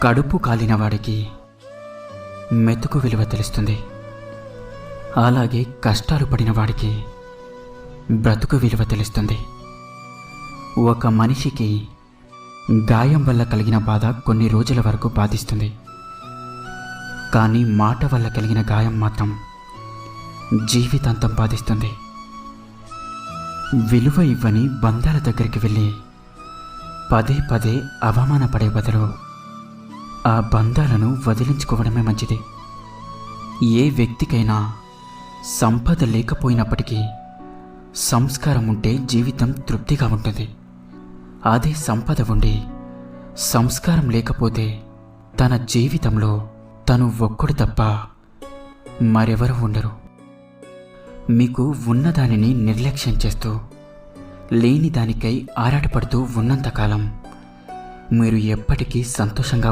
కడుపు కాలిన వాడికి మెతుకు విలువ తెలుస్తుంది. అలాగే కష్టాలు పడిన వాడికి బ్రతుకు విలువ తెలుస్తుంది. ఒక మనిషికి గాయం వల్ల కలిగిన బాధ కొన్ని రోజుల వరకు బాధిస్తుంది. కానీ మాట వల్ల కలిగిన గాయం మాత్రం జీవితాంతం బాధిస్తుంది. విలువ ఇవ్వని బంధాల దగ్గరికి వెళ్ళి పదే పదే అవమానపడే బదులు ఆ బంధాలను వదిలించుకోవడమే మంచిది. ఏ వ్యక్తికైనా సంపద లేకపోయినప్పటికీ సంస్కారం ఉంటే జీవితం తృప్తిగా ఉంటుంది. అదే సంపద ఉండి సంస్కారం లేకపోతే తన జీవితంలో తను ఒక్కడు తప్ప మరెవరూ ఉండరు. మీకు ఉన్నదానిని నిర్లక్ష్యం చేస్తూ లేని దానికై ఆరాటపడుతూ ఉన్నంతకాలం మీరు ఎప్పటికీ సంతోషంగా